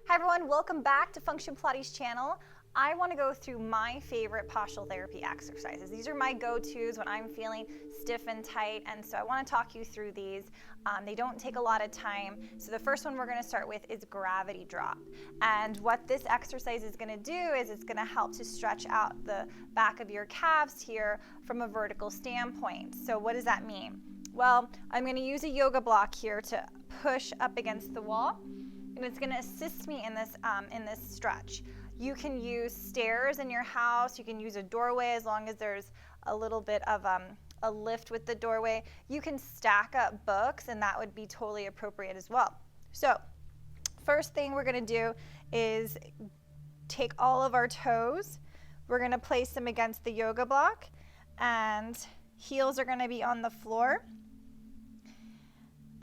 Hi everyone, welcome back to Function Pilates channel. I want to go through my favorite postural therapy exercises. These are my go-tos when I'm feeling stiff and tight, and so I want to talk you through these. They don't take a lot of time. So the first one we're going to start with is gravity drop. And what this exercise is going to do is it's going to help to stretch out the back of your calves here from a vertical standpoint. So what does that mean? Well, I'm going to use a yoga block here to push up against the wall. And it's going to assist me in this stretch. You can use stairs in your house. You can use a doorway as long as there's a little bit of a lift with the doorway. You can stack up books, and that would be totally appropriate as well. So first thing we're going to do is take all of our toes. We're going to place them against the yoga block, and heels are going to be on the floor.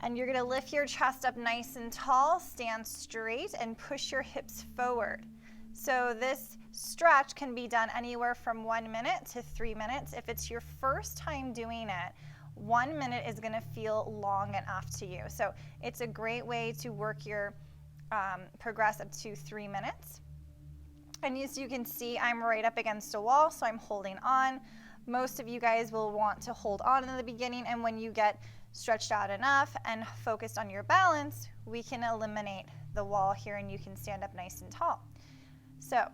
And you're going to lift your chest up nice and tall, stand straight, and push your hips forward. So this stretch can be done anywhere from 1 minute to 3 minutes. If it's your first time doing it, 1 minute is going to feel long enough to you. So it's a great way to work your progress up to 3 minutes. And as you can see, I'm right up against a wall, so I'm holding on. Most of you guys will want to hold on in the beginning, and when you get stretched out enough and focused on your balance, we can eliminate the wall here and you can stand up nice and tall. So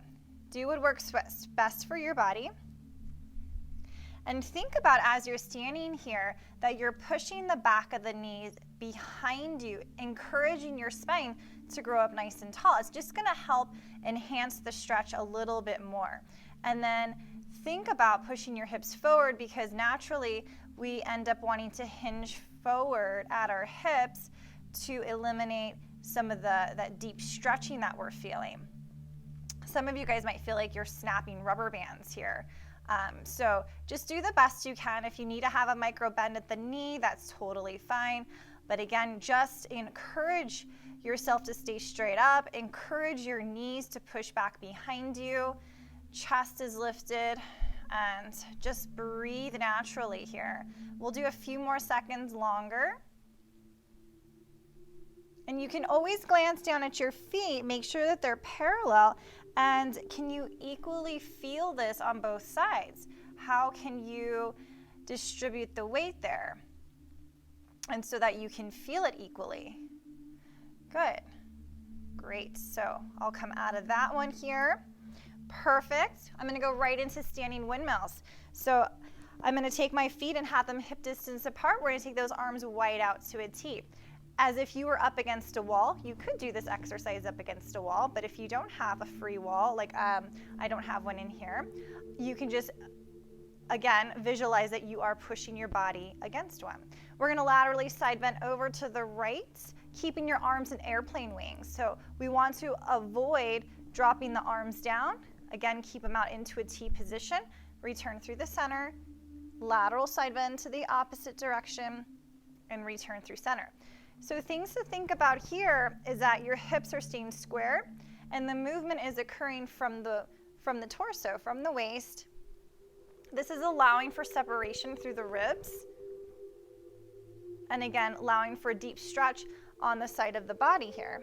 do what works best for your body. And think about, as you're standing here, that you're pushing the back of the knees behind you, encouraging your spine to grow up nice and tall. It's just going to help enhance the stretch a little bit more. And then think about pushing your hips forward, because naturally we end up wanting to hinge forward at our hips to eliminate some of that deep stretching that we're feeling. Some of you guys might feel like you're snapping rubber bands here. So just do the best you can. If you need to have a micro bend at the knee, that's totally fine. But again, just encourage yourself to stay straight up. Encourage your knees to push back behind you. Chest is lifted. And just breathe naturally here. We'll do a few more seconds longer. And you can always glance down at your feet, make sure that they're parallel, and can you equally feel this on both sides? How can you distribute the weight there? And so that you can feel it equally. Good. Great. So I'll come out of that one here. Perfect. I'm going to go right into standing windmills. So I'm going to take my feet and have them hip distance apart. We're going to take those arms wide out to a T. As if you were up against a wall. You could do this exercise up against a wall, but if you don't have a free wall, like I don't have one in here, you can just, again, visualize that you are pushing your body against one. We're going to laterally side bend over to the right, keeping your arms in airplane wings. So we want to avoid dropping the arms down. Again, keep them out into a T position. Return through the center, lateral side bend to the opposite direction, and return through center. So things to think about here is that your hips are staying square, and the movement is occurring from the torso, from the waist. This is allowing for separation through the ribs, and again, allowing for a deep stretch on the side of the body here.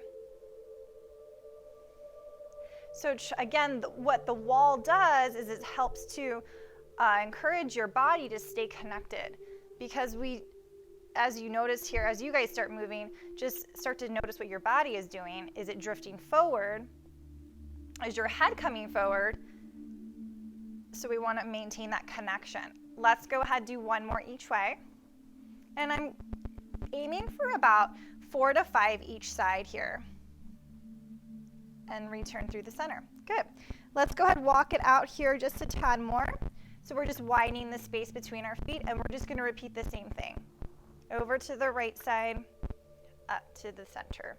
So again, what the wall does is it helps to encourage your body to stay connected, because as you notice here, as you guys start moving, just start to notice what your body is doing. Is it drifting forward? Is your head coming forward? So we want to maintain that connection. Let's go ahead and do one more each way. And I'm aiming for about 4 to 5 each side here. And return through the center. Good. Let's go ahead and walk it out here just a tad more. So we're just widening the space between our feet, and we're just going to repeat the same thing. Over to the right side, up to the center.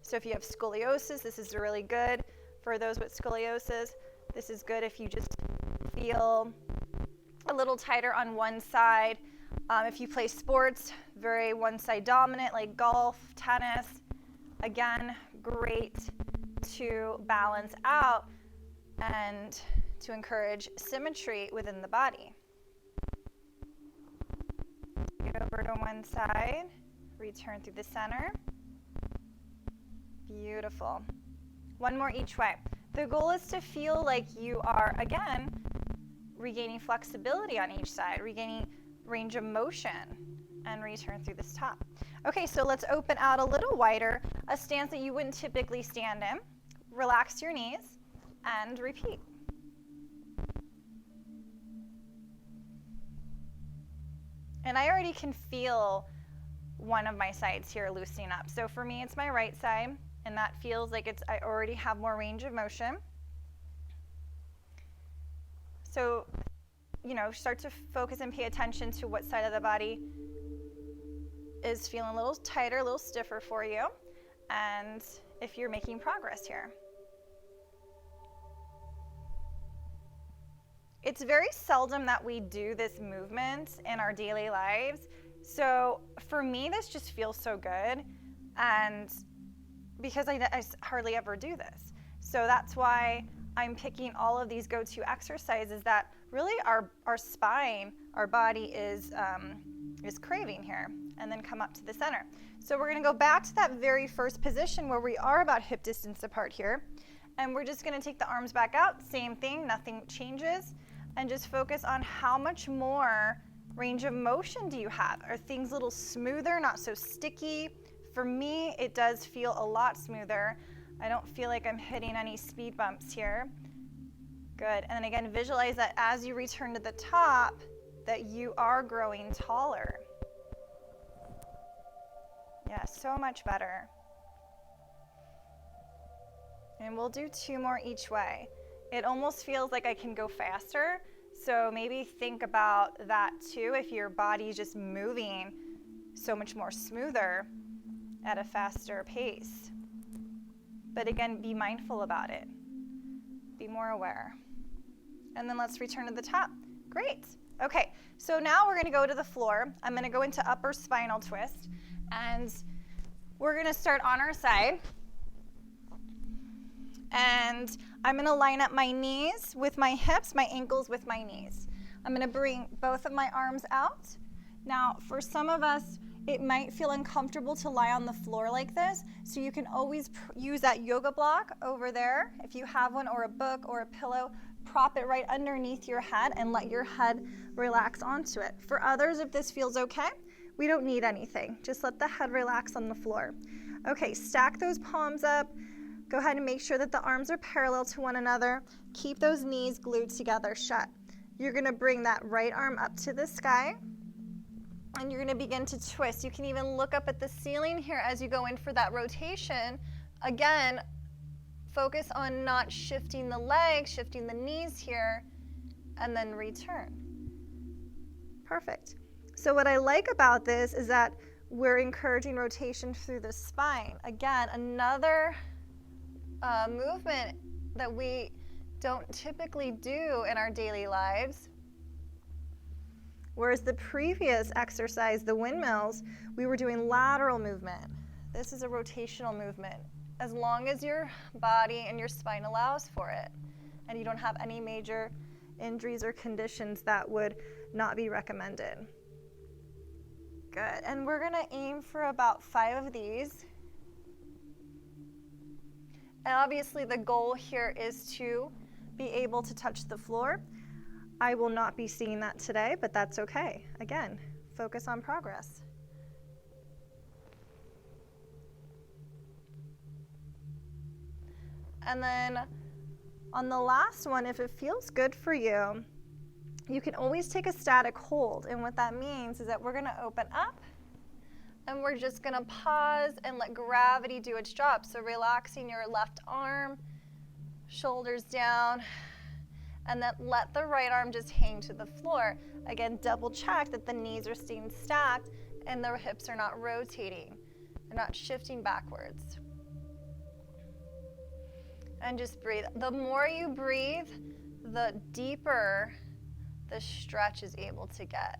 So if you have scoliosis, this is really good. For those with scoliosis, this is good if you just feel a little tighter on one side. If you play sports, very one side dominant, like golf, tennis, again, great to balance out and to encourage symmetry within the body. Get over to one side, return through the center. Beautiful. One more each way. The goal is to feel like you are, again, regaining flexibility on each side, regaining range of motion, and return through this top. Okay, so let's open out a little wider, a stance that you wouldn't typically stand in. Relax your knees and repeat. And I already can feel one of my sides here loosening up. So for me, it's my right side, and that feels like I already have more range of motion. So, start to focus and pay attention to what side of the body is feeling a little tighter, a little stiffer for you, and if you're making progress here. It's very seldom that we do this movement in our daily lives. So for me, this just feels so good, and because I hardly ever do this. So that's why I'm picking all of these go-to exercises that really our spine, our body is craving here, and then come up to the center. So we're going to go back to that very first position where we are about hip distance apart here, and we're just going to take the arms back out, same thing, nothing changes, and just focus on how much more range of motion do you have? Are things a little smoother, not so sticky? For me, it does feel a lot smoother. I don't feel like I'm hitting any speed bumps here. Good, and then again, visualize that as you return to the top, that you are growing taller. Yeah, so much better. And we'll do 2 more each way. It almost feels like I can go faster, so maybe think about that too if your body's just moving so much more smoother at a faster pace. But again, be mindful about it. Be more aware. And then let's return to the top. Great. Okay, so now we're going to go to the floor. I'm going to go into upper spinal twist, and we're going to start on our side. And I'm going to line up my knees with my hips, my ankles with my knees. I'm going to bring both of my arms out. Now, for some of us, it might feel uncomfortable to lie on the floor like this, so you can always use that yoga block over there. If you have one, or a book or a pillow, prop it right underneath your head and let your head relax onto it. For others, if this feels okay, we don't need anything. Just let the head relax on the floor. Okay, stack those palms up. Go ahead and make sure that the arms are parallel to one another. Keep those knees glued together shut. You're going to bring that right arm up to the sky, and you're going to begin to twist. You can even look up at the ceiling here as you go in for that rotation. Again, focus on not shifting the legs, shifting the knees here, and then return. Perfect. So what I like about this is that we're encouraging rotation through the spine. Again, another movement that we don't typically do in our daily lives. Whereas the previous exercise, the windmills, we were doing lateral movement. This is a rotational movement, as long as your body and your spine allows for it, and you don't have any major injuries or conditions that would not be recommended. Good, and we're gonna aim for about 5 of these. And obviously the goal here is to be able to touch the floor. I will not be seeing that today, but that's okay. Again, focus on progress. And then on the last one, if it feels good for you, you can always take a static hold. And what that means is that we're going to open up, and we're just going to pause and let gravity do its job. So relaxing your left arm, shoulders down, and then let the right arm just hang to the floor. Again, double check that the knees are staying stacked and the hips are not rotating. They're not shifting backwards. And just breathe. The more you breathe, the deeper the stretch is able to get.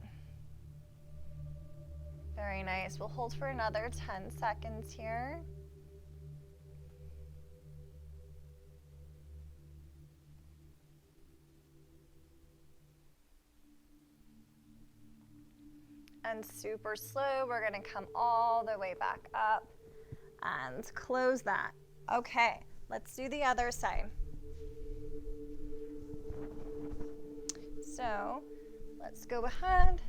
Very nice. We'll hold for another 10 seconds here. And super slow, we're going to come all the way back up and close that. Okay, Let's do the other side. So let's go ahead.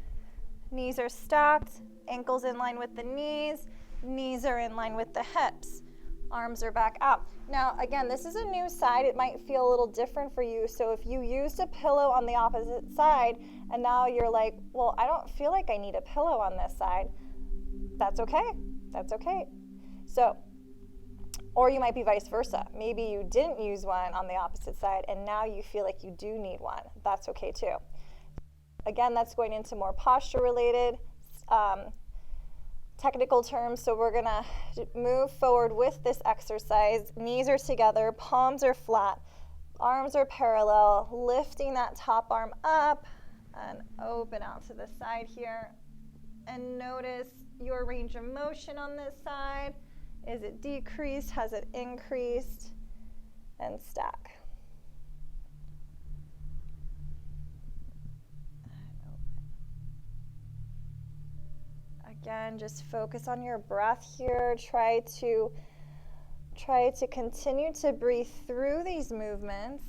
Knees are stacked, ankles in line with the knees are in line with the hips. Arms are back out. Now, again, this is a new side. It might feel a little different for you. So if you used a pillow on the opposite side and now you're like, well, I don't feel like I need a pillow on this side, that's okay. That's okay. So, or you might be vice versa. Maybe you didn't use one on the opposite side and now you feel like you do need one. That's okay too. Again, that's going into more posture related technical terms. So we're gonna move forward with this exercise. Knees are together, palms are flat, arms are parallel, lifting that top arm up and open out to the side here. And notice your range of motion on this side. Is it decreased? Has it increased? And stack. Again, just focus on your breath here. Try to continue to breathe through these movements.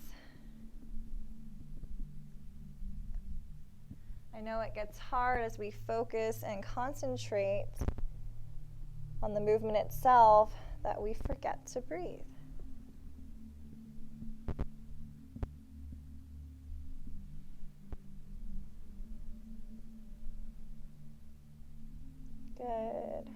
I know it gets hard as we focus and concentrate on the movement itself that we forget to breathe. Good.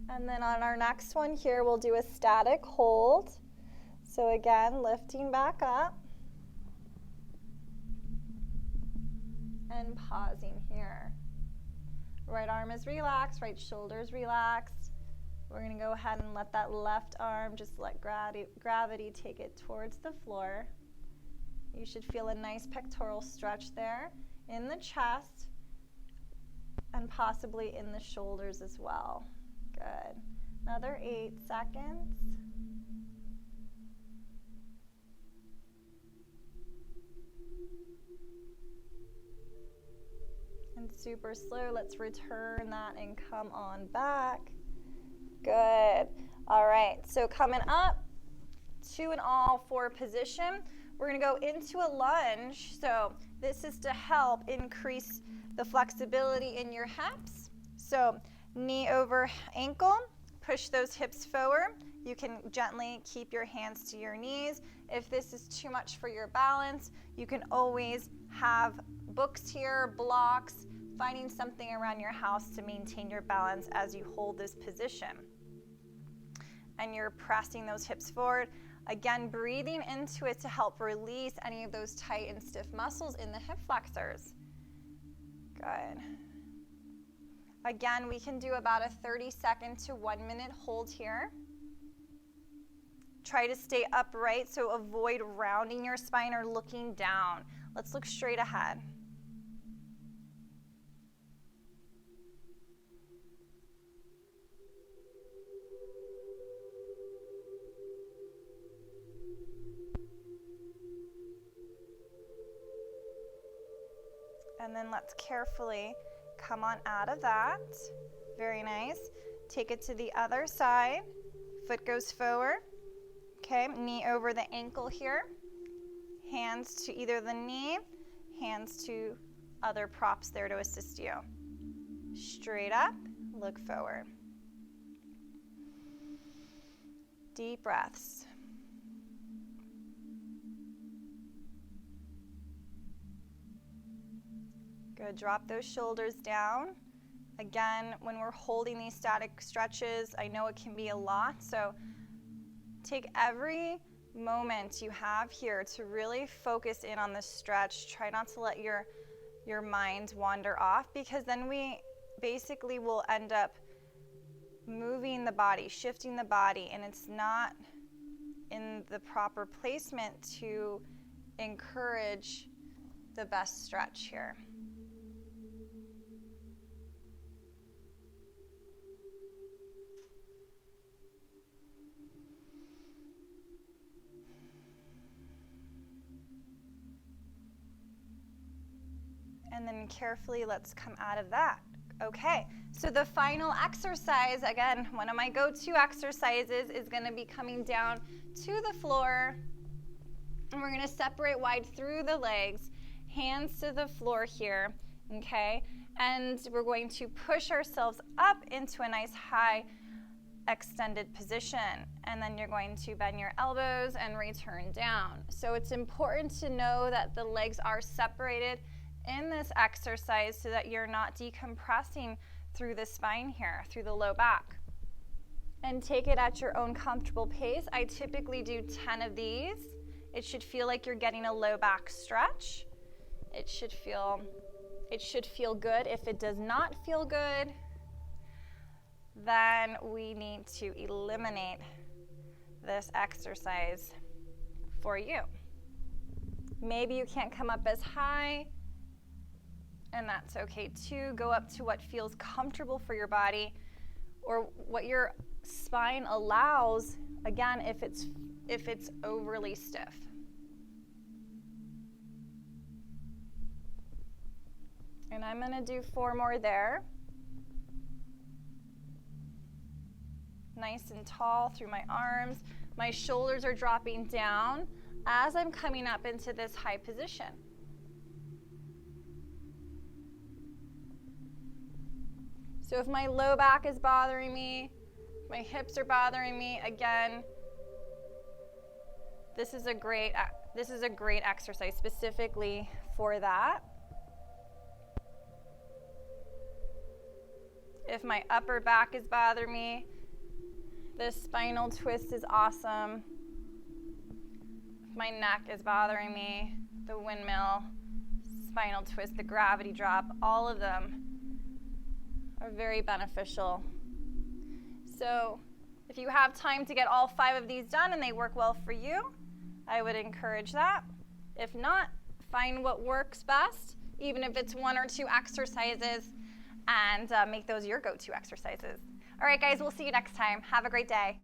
And then on our next one here, we'll do a static hold. So again, lifting back up and pausing here. Right arm is relaxed, right shoulder is relaxed. We're going to go ahead and let that left arm, just let gravity take it towards the floor. You should feel a nice pectoral stretch there in the chest and possibly in the shoulders as well. Good. Another 8 seconds. And super slow, let's return that and come on back. Good. All right, so coming up to an all-four position. We're going to go into a lunge. So this is to help increase the flexibility in your hips. So knee over ankle, push those hips forward. You can gently keep your hands to your knees. If this is too much for your balance, you can always have books here, blocks, finding something around your house to maintain your balance as you hold this position. And you're pressing those hips forward. Again, breathing into it to help release any of those tight and stiff muscles in the hip flexors. Good. Again, we can do about a 30-second to 1 minute hold here. Try to stay upright, so avoid rounding your spine or looking down. Let's look straight ahead. And then let's carefully come on out of that. Very nice. Take it to the other side. Foot goes forward. Okay, knee over the ankle here. Hands to either the knee, hands to other props there to assist you. Straight up, look forward. Deep breaths. Good, drop those shoulders down. Again, when we're holding these static stretches, I know it can be a lot, so take every moment you have here to really focus in on the stretch. Try not to let your mind wander off, because then we basically will end up moving the body, shifting the body, and it's not in the proper placement to encourage the best stretch here. And then carefully, let's come out of that. Okay, so the final exercise, again, one of my go-to exercises is going to be coming down to the floor, and we're going to separate wide through the legs, hands to the floor here, okay? And we're going to push ourselves up into a nice high extended position, and then you're going to bend your elbows and return down. So it's important to know that the legs are separated in this exercise so that you're not decompressing through the spine here, through the low back. And take it at your own comfortable pace. I typically do 10 of these. It should feel like you're getting a low back stretch. It should feel good. If it does not feel good, then we need to eliminate this exercise for you. Maybe you can't come up as high, and that's okay too. Go up to what feels comfortable for your body or what your spine allows, again, if it's overly stiff. And I'm going to do 4 more there. Nice and tall through my arms. My shoulders are dropping down as I'm coming up into this high position. So if my low back is bothering me, my hips are bothering me, again, this is a great exercise specifically for that. If my upper back is bothering me, this spinal twist is awesome. If my neck is bothering me, the windmill, spinal twist, the gravity drop, all of them are very beneficial. So if you have time to get all 5 of these done and they work well for you, I would encourage that. If not, find what works best, even if it's 1 or 2 exercises, and make those your go-to exercises. All right, guys, we'll see you next time. Have a great day.